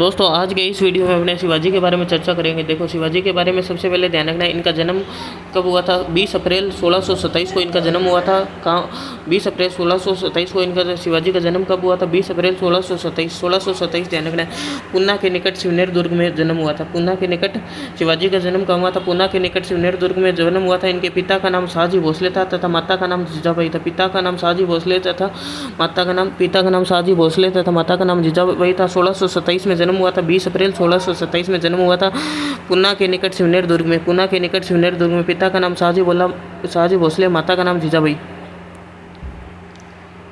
दोस्तों आज के इस वीडियो में अपने शिवाजी के बारे में चर्चा करेंगे। देखो, शिवाजी के बारे में सबसे पहले ध्यान रखना है, इनका जन्म कब हुआ था। 20 अप्रैल 1627 को इनका जन्म हुआ था। कहाँ? 20 अप्रैल 1627 को इनका शिवाजी का जन्म कब हुआ था? 20 अप्रैल 1627 ध्यान रखना है। पूना के निकट शिवनेर दुर्ग में जन्म हुआ था। पूना के निकट शिवाजी का जन्म कहाँ हुआ था? पूना के निकट शिवनेर दुर्ग में जन्म हुआ था। इनके पिता का नाम शाहजी भोसले था तथा माता का नाम जीजाबाई था। पिता का नाम शाहजी भोसले तथा माता का नाम जीजाबाई था। 1627 में जन्म हुआ था। 20 अप्रैल 1627 में जन्म हुआ था पूना के निकट शिवनेर दुर्ग में। पिता का नाम शाहजी भोसले, माता का नाम जीजाबाई।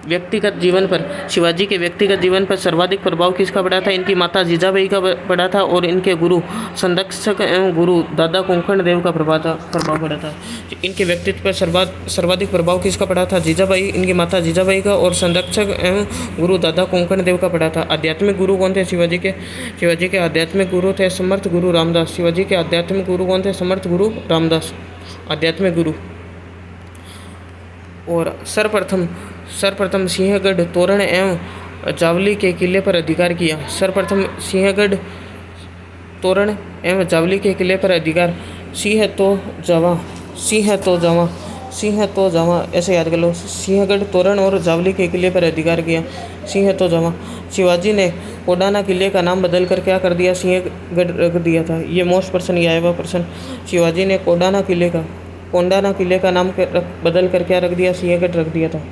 व्यक्तिगत जीवन पर शिवाजी के व्यक्तिगत जीवन पर सर्वाधिक प्रभाव किसका पड़ा था? इनकी माता जीजाबाई का पड़ा था और इनके गुरु संरक्षक एवं गुरु दादा कोंकण देव का प्रभाव पड़ा था। इनके व्यक्तित्व पर सर्वाधिक प्रभाव किसका पड़ा था? जीजाबाई, इनकी माता जीजाबाई का, और संरक्षक एवं गुरु दादा कोंकण देव का पड़ा था। आध्यात्मिक गुरु कौन थे शिवाजी के आध्यात्मिक गुरु थे समर्थ गुरु रामदास। शिवाजी के आध्यात्मिक गुरु कौन थे? समर्थ गुरु रामदास आध्यात्मिक गुरु। और सर्वप्रथम सिंहगढ़ तोरण एवं जावली के किले पर अधिकार किया। सर्वप्रथम सिंहगढ़ तोरण एवं जावली के किले पर अधिकार। सिंह तो जावा ऐसे याद कर लो। सिंहगढ़ तोरण और जावली के किले पर अधिकार किया। सिंह तो जावा। शिवाजी ने कोडाना किले का नाम बदल कर क्या कर दिया? सिंहगढ़ रख दिया था। ये मोस्ट पर्सन, ये आया हुआ पर्सन। शिवाजी ने कोंडाना किले का नाम बदल कर क्या रख दिया? सिंहगढ़ रख दिया था।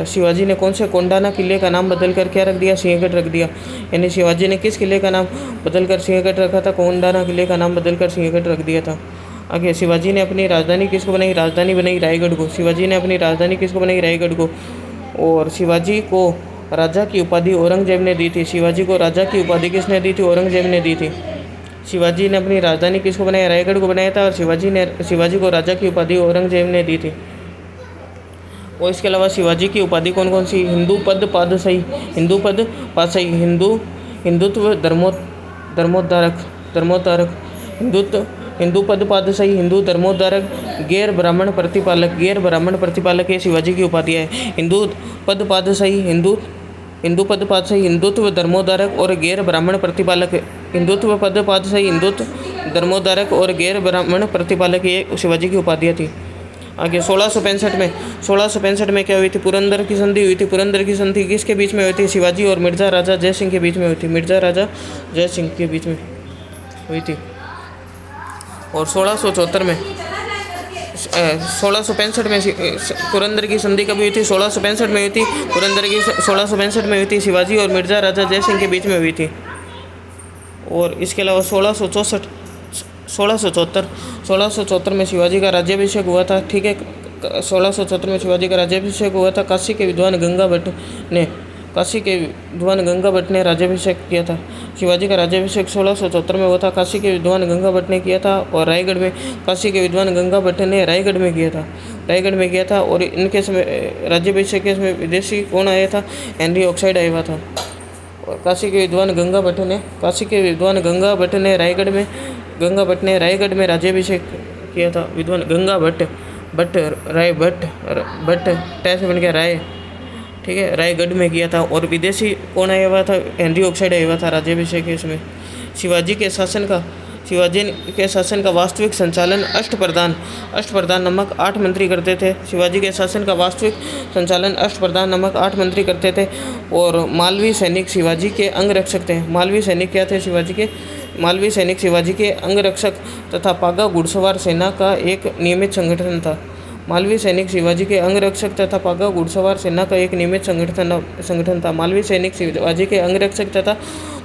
शिवाजी ने कौन से कोंडाना किले का नाम बदल कर क्या रख दिया? सिंहगढ़ रख दिया। यानी शिवाजी ने किस किले का नाम बदल कर सिंहगढ़ रखा था? कोंडाना किले का नाम बदल कर सिंहगढ़ रख दिया था। आगे, शिवाजी ने अपनी राजधानी किसको बनाई? राजधानी बनाई रायगढ़ को। शिवाजी ने अपनी राजधानी किसको बनाई? रायगढ़ को। और शिवाजी को राजा की उपाधि औरंगजेब ने दी थी। शिवाजी को राजा की उपाधि किसने दी थी? औरंगजेब ने दी थी। शिवाजी ने अपनी राजधानी किसको बनाया? रायगढ़ को बनाया था। और शिवाजी को राजा की उपाधि औरंगजेब ने दी थी। और इसके अलावा शिवाजी की उपाधि कौन कौन सी? हिंदू पद पादशाही, हिंदुत्व धर्मोद्धारक, हिंदू पद पादशाही, हिंदू धर्मोद्धारक, गैर ब्राह्मण प्रतिपालक ये शिवाजी की उपाधियाँ है। हिंदू पद पादशाही, हिंदुत्व धर्मोद्धारक और गैर ब्राह्मण प्रतिपालक। हिंदुत्व पद पादशाही, हिंदुत्व धर्मोद्धारक और गैर ब्राह्मण प्रतिपालक ये शिवाजी की उपाधियाँ थी। आगे, 1665 में क्या हुई थी? पुरंदर की संधि हुई थी। पुरंदर की संधि किसके बीच में हुई थी? शिवाजी और मिर्जा राजा जय सिंह के बीच में हुई थी। मिर्जा राजा जय सिंह के बीच में हुई थी। और 1665 में पुरंदर की संधि कब हुई थी? 1665 में हुई थी। पुरंदर की 1665 में हुई थी। शिवाजी और मिर्जा राजा जय सिंह के बीच में हुई थी। और इसके अलावा 1674 में शिवाजी का राज्याभिषेक हुआ था। ठीक है, 1674 में शिवाजी का राज्याभिषेक हुआ था। काशी के विद्वान गंगा भट्ट ने राज्याभिषेक किया था। शिवाजी का राज्याभिषेक 1674 में हुआ था। काशी के विद्वान गंगा भट्ट ने किया था। और रायगढ़ में काशी के विद्वान गंगा भट्ट ने रायगढ़ में किया था। और इनके समय राज्याभिषेक के समय विदेशी कौन आया था? हेनरी ऑक्साइड आया हुआ था। और काशी के विद्वान गंगा भट्ट ने रायगढ़ में राज्याभिषेक किया था। विद्वान गंगा भट्ट टैस बन गया राय। ठीक है, रायगढ़ में किया था। और विदेशी कौन आया हुआ था? हेनरी ऑक्साइड आया हुआ था राज्याभिषेक के समय। शिवाजी के शासन का वास्तविक संचालन अष्टप्रधान नामक 8 मंत्री करते थे। शिवाजी के शासन का वास्तविक संचालन अष्टप्रधान नामक 8 मंत्री करते थे। और मालवी सैनिक शिवाजी के अंगरक्षक थे। मालवी सैनिक क्या थे? शिवाजी के अंगरक्षक तथा पागा घुड़सवार सेना का एक नियमित संगठन था। मालवी सैनिक शिवाजी के अंगरक्षक तथा पागा घुड़सवार सेना का एक नियमित संगठन था। मालवी सैनिक शिवाजी के अंगरक्षक तथा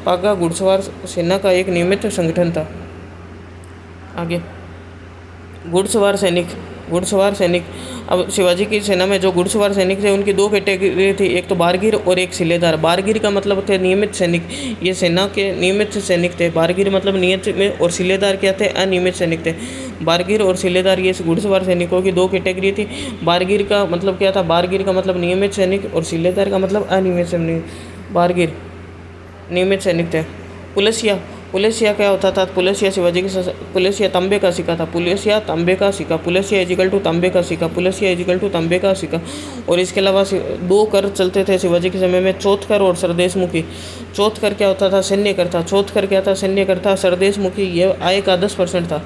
पागा घुड़सवार सेना का एक नियमित संगठन था। आगे, घुड़सवार सैनिक। अब शिवाजी की सेना में जो घुड़सवार सैनिक थे उनकी 2 कैटेगरी थी, एक तो बारगीर और एक सिलेदार। बारगीर का मतलब थे नियमित सैनिक, ये सेना के नियमित सैनिक थे। बारगीर मतलब नियमित में, और सिलेदार क्या थे? अनियमित सैनिक थे। बारगीर और सिलेदार ये घुड़सवार सैनिकों की 2 कैटेगरी थी। बारगीर का मतलब क्या था? बारगीर का मतलब नियमित सैनिक और सिलेदार का मतलब अनियमित सैनिक। बारगीर नियमित सैनिक थे। पुलिसिया क्या होता था? पुलिसिया शिवाजी के पुलिसिया तांबे का सिक्का था। पुलिसिया तांबे का सिक्का, पुलिसिया इजिकल टू तांबे का सिक्का, पुलिसिया इजिकल टू तांबे का सिक्का। और इसके अलावा 2 कर चलते थे शिवाजी के समय में, चौथ कर और सरदेशमुखी। चौथ कर क्या होता था? सैन्य कर था। चौथ कर क्या था? सैन्य कर था। सरदेशमुखी यह आय का 10% था।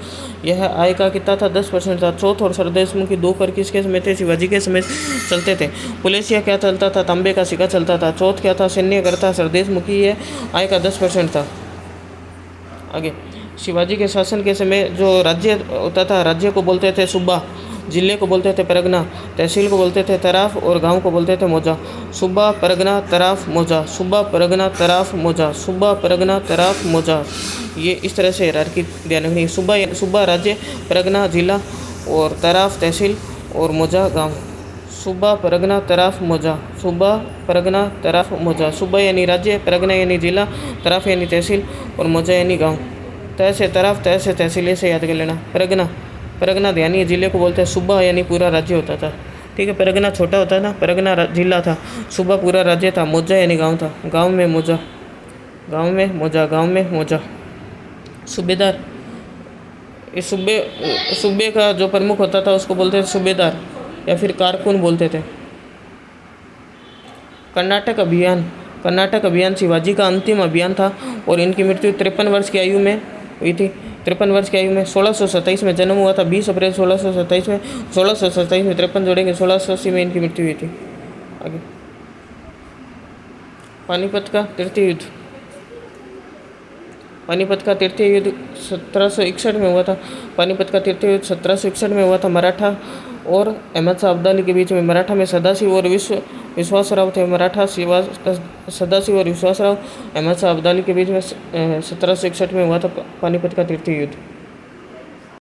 यह आय का कितना था? 10% था। चौथ और सरदेशमुखी 2 कर किसके समय थे? शिवाजी के समय चलते थे। पुलिसिया क्या चलता था? तांबे का सिक्का चलता था। चौथ क्या था? सैन्य कर था। सरदेशमुखी यह आय का 10% था। आगे, शिवाजी के शासन के समय जो राज्य होता था, राज्य को बोलते थे सूबा, जिले को बोलते थे परगना, तहसील को बोलते थे तराफ और गांव को बोलते थे मौजा। सूबा, परगना, तराफ, मौजा। सूबा, परगना, तराफ, मौजा। सूबा, परगना, तराफ, मौजा। ये इस तरह से हायरार्की ध्यान रखनी है। सूबा राज्य, परगना जिला और तराफ तहसील और मौजा गांव। सूबा, परगना, तराफ, मौजा। सूबा, परगना, तराफ, मौजा। सूबा यानी राज्य, परगना यानी जिला, तराफ यानी तहसील और मौजा यानी गांव। तह से तराफ, तह से तहसील से याद कर लेना। परगना, परगना यानी जिले को बोलते हैं। सूबा यानी पूरा राज्य होता था, ठीक है। परगना छोटा होता है ना, परगना जिला था, सूबा पूरा राज्य था, मौजा यानी गांव था। गांव में मौजा, गांव में मौजा, गांव में मौजा। सूबेदार, इस सूबे का जो प्रमुख होता था उसको बोलते थे सूबेदार या फिर कारकुन बोलते थे। कर्नाटक अभियान, कर्नाटक अभियान शिवाजी का अंतिम अभियान था और इनकी मृत्यु 53 वर्ष की आयु में हुई थी। 53 वर्ष की आयु में 1627 में जन्म हुआ था। 20 अप्रैल 1627 में, 1627 में 53 जोड़ेंगे, 1680 में इनकी मृत्यु हुई थी। आगे, पानीपत का तृतीय युद्ध। पानीपत का तृतीय युद्ध 1761 में हुआ था। पानीपत का तृतीय युद्ध 1761 में हुआ था। मराठा और अहमद शाह अब्दाली के बीच में। मराठा में सदाशिव और विश्वासराव थे। मराठा सदाशिव और विश्वासराव, अहमद शाह अब्दाली के बीच में 1761 में हुआ था पानीपत का तृतीय युद्ध।